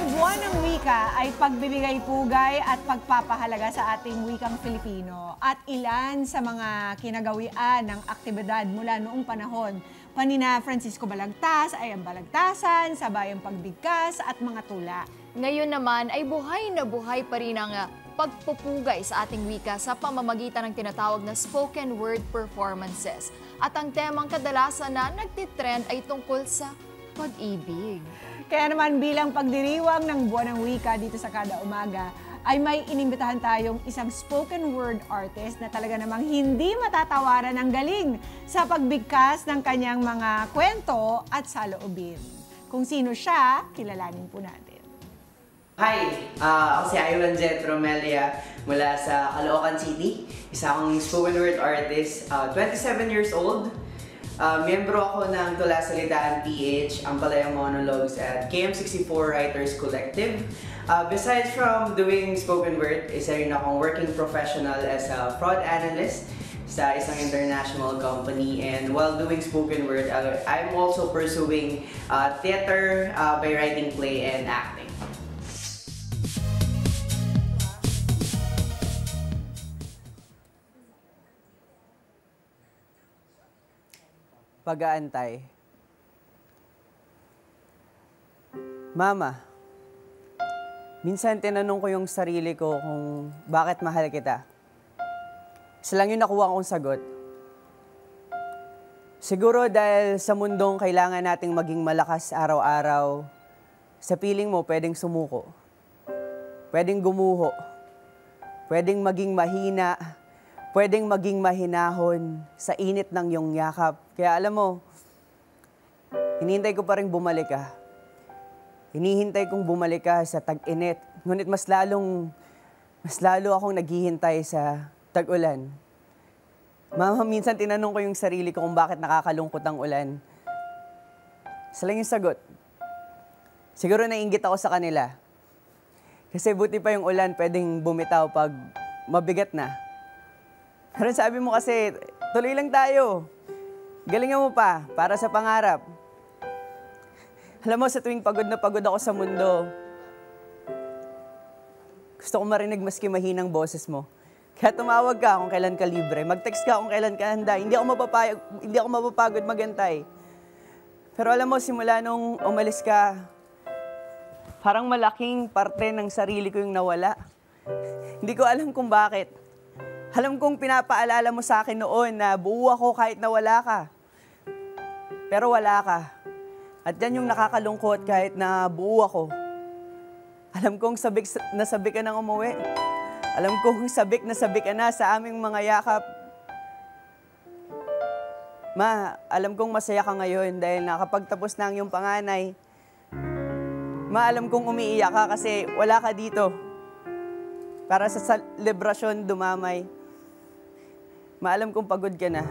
buwan ng wika ay pagbibigay pugay at pagpapahalaga sa ating wikang Filipino at ilan sa mga kinagawian ng aktibidad mula noong panahon. Panina Francisco Balagtas ay ang balagtasan, sabayang pagbigkas at mga tula. Ngayon naman ay buhay na buhay pa rin ang pagpupugay sa ating wika sa pamamagitan ng tinatawag na spoken word performances. At ang temang kadalasan na nagtitrend ay tungkol sa pag-ibig. Kaya naman bilang pagdiriwang ng buwan ng wika dito sa Kada Umaga, ay may inimbitahan tayong isang spoken word artist na talaga namang hindi matatawaran ng galing sa pagbigkas ng kanyang mga kwento at saloobin. Kung sino siya, kilalanin po natin. Hi! Ako si Ivan Jetro Melia mula sa Caloocan City. Isa akong spoken word artist, 27 years old. Miyembro ako ng Tula Salitaan PH, Ampalayang Monologues at KM64 Writers Collective. Besides from doing spoken word, isa rin akong working professional as a fraud analyst sa isang international company. And while doing spoken word, I'm also pursuing theater by writing play and acting. Pag-aantay. Mama, minsan tinanong ko yung sarili ko kung bakit mahal kita. Isa lang yung nakuha kong sagot. Siguro dahil sa mundong kailangan nating maging malakas araw-araw, sa piling mo pwedeng sumuko, pwedeng gumuho, pwedeng maging mahina, pwedeng maging mahinahon sa init ng iyong yakap. Kaya alam mo, hinihintay ko pa rin bumalik ka. Hinihintay kong bumalik ka sa tag-init. Ngunit mas lalo akong naghihintay sa tag-ulan. Mama, minsan tinanong ko yung sarili ko kung bakit nakakalungkot ang ulan. Isa lang yung sagot. Siguro naiinggit ako sa kanila. Kasi buti pa yung ulan pwedeng bumitaw pag mabigat na. Pero sabi mo kasi, tuloy lang tayo. Galingan mo pa, para sa pangarap. Alam mo, sa tuwing pagod na pagod ako sa mundo, gusto ko marinig maski mahinang boses mo. Kaya tumawag ka kung kailan ka libre. Mag-text ka kung kailan ka handa. Hindi ako mapapagod magantay. Pero alam mo, simula nung umalis ka, parang malaking parte ng sarili ko yung nawala. Hindi ko alam kung bakit. Alam kong pinapaalala mo sa akin noon na buo ako kahit na wala ka. Pero wala ka. At yan yung nakakalungkot kahit na buo ako. Alam kong sabik ka nang umuwi. Alam kong sabik ka na sa aming mga yakap. Ma, alam kong masaya ka ngayon dahil nakapagtapos na ang iyong panganay. Ma, alam kong umiiyak ka kasi wala ka dito. Para sa selebrasyon dumamay. Maalam kong pagod ka na.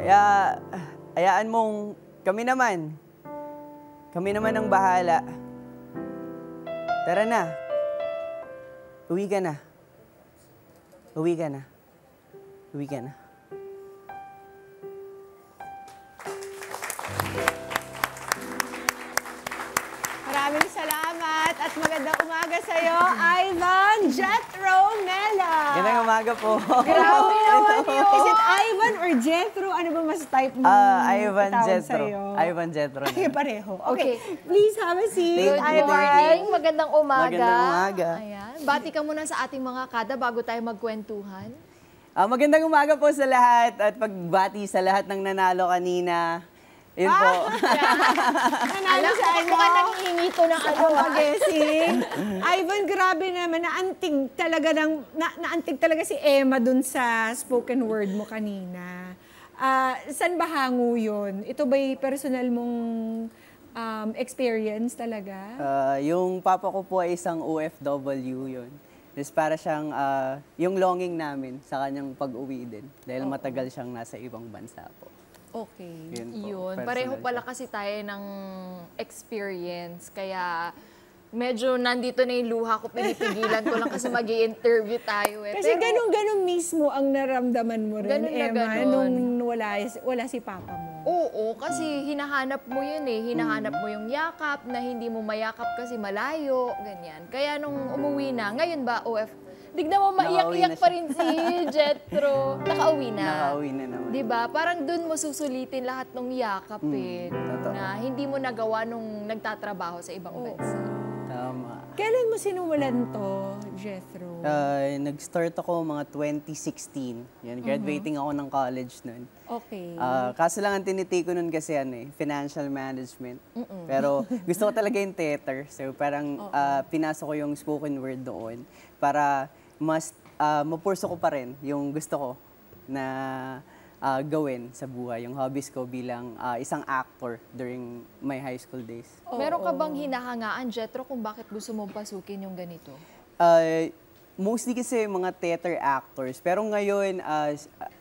Kaya, hayaan mong kami naman ang bahala. Tara na. Uwi ka na. Uwi ka na. Uwi ka na. Maraming salamat at magandang umaga sa iyo, Ivan Jetro Mela. Magandang umaga po. Grabe naman yun. Is it Ivan or Jetro? Ano ba mas type mo? Ivan Jetro. Ivan Jetro. Ay, pareho. Okay. Please have a seat. Good morning. Magandang umaga. Magandang umaga. Ayan. Bati ka muna sa ating mga kada bago tayo magkwentuhan. Magandang umaga po sa lahat at pagbati sa lahat ng nanalo kanina. Yun po. Nanalo sa ano? Mukhang nangihingito ng ano. Mag-guessing. Ivan, grabe naman. Naantig talaga si Emma dun sa spoken word mo kanina. Saan ba hango yun? Ito ba'y personal mong experience talaga? Yung papa ko po ay isang OFW yun. Tapos para siyang yung longing namin sa kanyang pag-uwi din. Dahil matagal siyang nasa ibang bansa po. Okay. Yun. Pareho pala kasi tayo ng experience. Kaya medyo nandito na yung luha ko. Pinipigilan ko lang kasi mag-i-interview tayo. Kasi ganun mismo ang naramdaman mo rin, ganun na Emma, ganun. nung wala si papa mo. Oo, kasi hinahanap mo yun eh. Hinahanap mo yung yakap na hindi mo mayakap kasi malayo, ganyan. Kaya nung umuwi na, ngayon ba, Dignan mo, Nakauwi maiyak-iyak na pa siya. rin si Jethro. Nakauwi na. Nakauwi na naman. Diba? Parang dun mo susulitin lahat ng yakap eh. totoo. Na hindi mo nagawa nung nagtatrabaho sa ibang bansa. Tama. Kailan mo sinulan to, Jethro? Nag-start ako mga 2016. Yan, graduating ako ng college nun. Okay. Kaso lang ang tinitake ko nun kasi financial management. Pero gusto ko talaga yung theater. So parang pinasok ko yung spoken word doon para mas mapurso ko pa rin yung gusto ko na gawin sa buhay, yung hobbies ko bilang isang actor during my high school days. Meron ka bang hinahangaan, Jethro, kung bakit gusto mong pasukin yung ganito? Mostly kasi mga theater actors. Pero ngayon,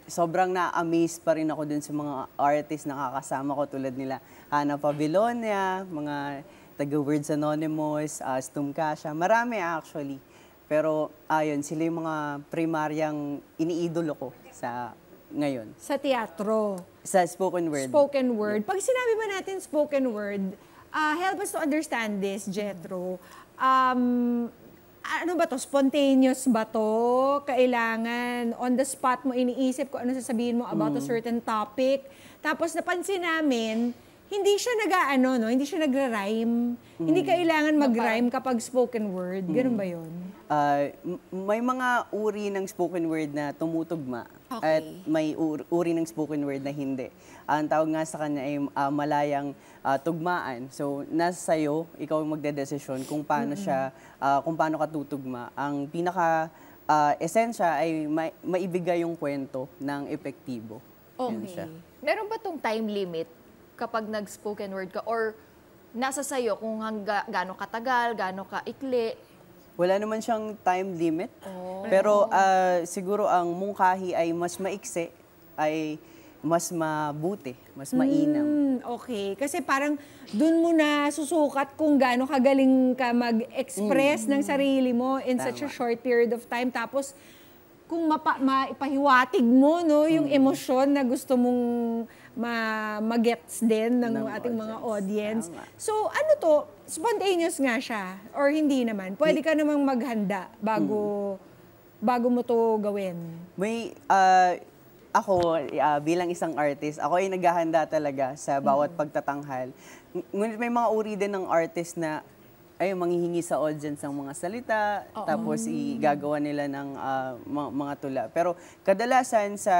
sobrang na-amaze pa rin ako dun sa mga artists na kakasama ko tulad nila Hannah Pavilonia, mga taga-Words Anonymous, Stum Cassia. Marami actually. Pero ayun, sila yung mga primaryang iniidolo ko sa ngayon. Sa teatro. Sa spoken word. Spoken word. Pag sinabi ba natin spoken word, help us to understand this, Jethro. Ano ba to? Spontaneous ba to? Kailangan on the spot mo iniisip kung ano sasabihin mo about a certain topic. Tapos napansin namin, hindi siya hindi siya nagra-rhyme. Hindi kailangan mag-rhyme kapag spoken word. Ganun ba yun? May mga uri ng spoken word na tumutugma Okay. at may uri ng spoken word na hindi. Ang tawag nga sa kanya ay malayang tugmaan. So, nasa sayo, ikaw ang magdedesisyon kung paano siya, kung paano ka tutugma. Ang pinaka esensya ay maibigay yung kwento ng epektibo. Yun siya. Meron ba tong time limit kapag nag-spoken word ka? Or nasa sayo kung gaano katagal, gaano kaikli? Wala naman siyang time limit. Pero siguro ang mungkahi ay mas maiksi, ay mas mabuti, mas mainam. Okay. Kasi parang dun mo na susukat kung gaano kagaling ka mag-express ng sarili mo in such a short period of time. Tapos, kung maipahiwatig mo yung emosyon na gusto mong ma-gets din ng ating mga audience. Tama. So, ano to? Spontaneous nga siya? Or hindi naman? Pwede ka namang maghanda bago mo to gawin? May, ako, bilang isang artist, ako ay naghahanda talaga sa bawat pagtatanghal. Ngunit may mga uri din ng artist na ay manghihingi sa audience ng mga salita, tapos igagawa nila ng mga tula. Pero kadalasan sa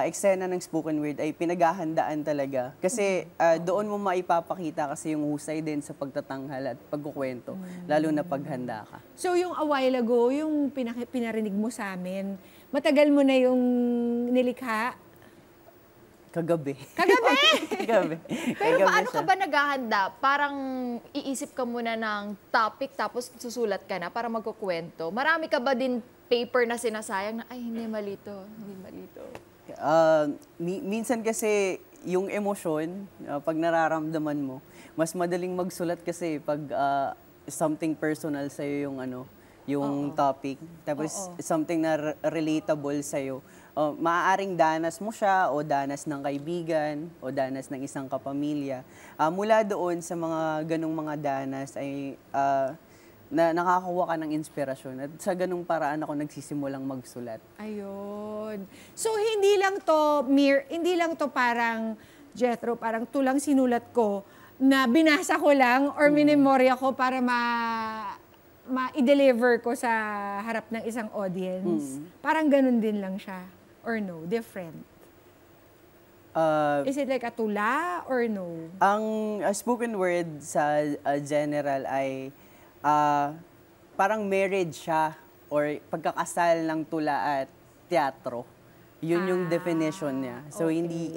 eksena ng spoken word ay pinaghahandaan talaga. Kasi doon mo maipapakita kasi yung husay din sa pagtatanghal at pagkukwento, lalo na paghanda ka. So, yung a while ago, yung pinarinig mo sa amin, matagal mo na yung nilikha? Kagabi. Kagabi! Kagabi. Pero Kagabi paano siya. ka ba naghahanda? Parang iisip ka muna ng topic tapos susulat ka na para magkukwento. Marami ka ba din paper na sinasayang na, ay, hindi mali to, hindi mali to. Minsan kasi yung emosyon, pag nararamdaman mo, mas madaling magsulat kasi pag something personal sa'yo yung topic. Tapos something na relatable sa'yo. Maaaring danas mo siya o danas ng kaibigan o danas ng isang kapamilya. Mula doon sa mga ganong mga danas ay nakakakuha ka ng inspirasyon. At sa ganong paraan ako nagsisimulang magsulat. Ayun. So, hindi lang to parang, Jethro, parang tulang sinulat ko na binasa ko lang or minemorya ko para ma-deliver ko sa harap ng isang audience. Parang ganun din lang siya. Or no? Different? Is it like a tula or no? Ang spoken word sa general ay parang marriage siya or pagkakasal ng tula at teatro. Yun yung definition niya. So hindi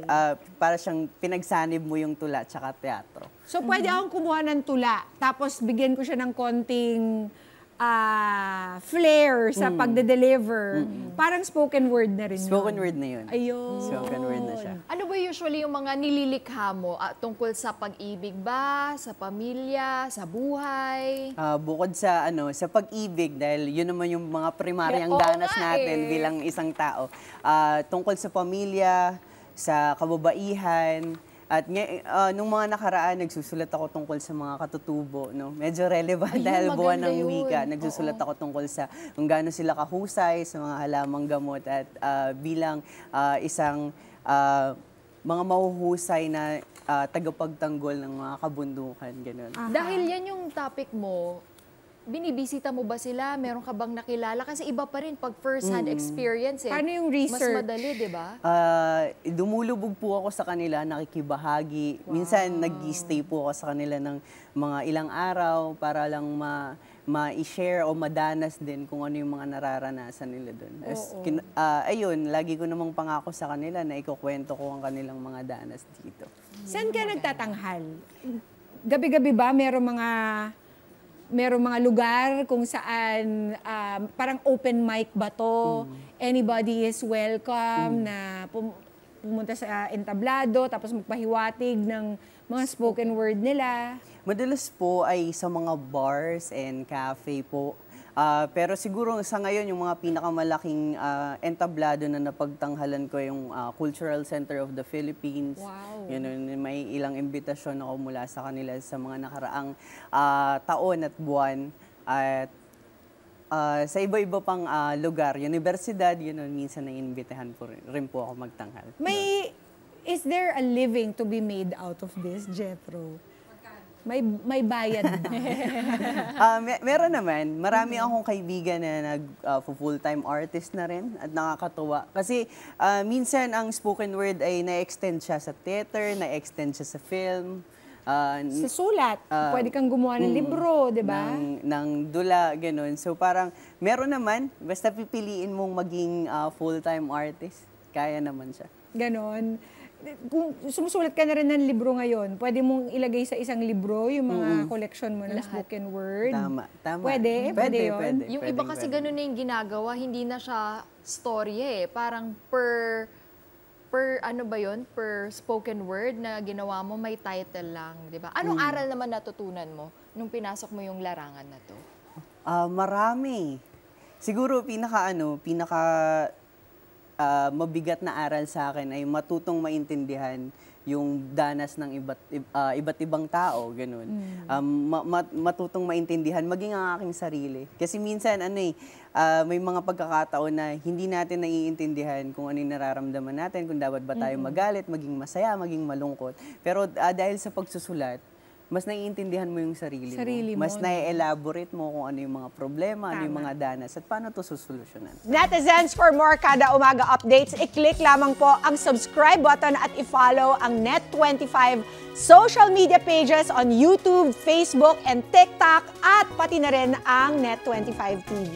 para siyang pinagsanib mo yung tula at saka teatro. So, pwede akong kumuha ng tula, tapos bigyan ko siya ng konting flair sa pagde-deliver. Parang spoken word na rin Spoken yun. word na yun. Ayun. Spoken word na siya. Ano ba usually yung mga nililikha mo tungkol sa pag-ibig ba, sa pamilya, sa buhay? Bukod sa sa pag-ibig dahil yun naman yung mga primaryang Oo danas nga natin bilang isang tao. Tungkol sa pamilya, sa kababaihan, At nung mga nakaraan, nagsusulat ako tungkol sa mga katutubo. No? Medyo relevant Ayun, dahil buwan maganda ng yun. wika. Nagsusulat ako tungkol sa kung gaano sila kahusay sa mga halamang gamot at bilang isang mga mahuhusay na tagapagtanggol ng mga kabundukan. Ganun. Dahil yan yung topic mo, binibisita mo ba sila? Meron ka bang nakilala? Kasi iba pa rin pag first-hand experience eh. Paano yung research? Mas madali, di ba? Dumulubog po ako sa kanila, nakikibahagi. Minsan nag-stay po ako sa kanila ng mga ilang araw para lang ma-share o madanas din kung ano yung mga nararanasan nila doon. Ayun, lagi ko namang pangako sa kanila na ikukwento ko ang kanilang mga danas dito. Saan ka nagtatanghal? Gabi-gabi ba merong mga lugar kung saan parang open mic ba to? Anybody is welcome na pumunta sa entablado tapos magpahiwatig ng mga spoken word nila. Madalas po ay sa mga bars and cafe po. Pero siguro sa ngayon, yung mga pinakamalaking entablado na napagtanghalan ko yung Cultural Center of the Philippines. Wow. Yun, may ilang imbitasyon ako mula sa kanila sa mga nakaraang taon at buwan. At sa iba-iba pang lugar, universidad, yun, minsan naiimbitahan po rin po ako magtanghal. Is there a living to be made out of this, Jethro? May bayad ba? Meron naman. Marami akong kaibigan na full-time artist na rin at nakakatuwa. Kasi minsan ang spoken word ay na-extend siya sa theater, na-extend siya sa film. Sa sulat, pwede kang gumawa ng libro, di ba? Ng dula, ganun. So parang meron naman, basta pipiliin mong maging full-time artist, kaya naman siya. Ganon. Kung sumusulat ka na rin ng libro ngayon, pwede mong ilagay sa isang libro yung mga collection mo ng spoken word. Tama. Pwede yun. Yung iba kasi ganun na yung ginagawa, hindi na siya story eh. Parang per ano ba yun? Per spoken word na ginawa mo, may title lang, di ba? Anong aral naman natutunan mo nung pinasok mo yung larangan na to? Marami. Siguro pinaka mabigat na aral sa akin ay matutong maintindihan yung danas ng iba't ibang tao, ganun. Matutong maintindihan, maging ang aking sarili. Kasi minsan, may mga pagkakataon na hindi natin naiintindihan kung ano yung nararamdaman natin, kung dapat ba tayo magalit, maging masaya, maging malungkot. Pero dahil sa pagsusulat, mas naiintindihan mo yung sarili mo. Mas na-elaborate mo kung ano yung mga problema, ano yung mga danas, at paano to susolusyonan. Netizens, for more Kada Umaga updates, i-click lamang po ang subscribe button at i-follow ang Net25 social media pages on YouTube, Facebook, and TikTok, at pati na rin ang Net25 TV.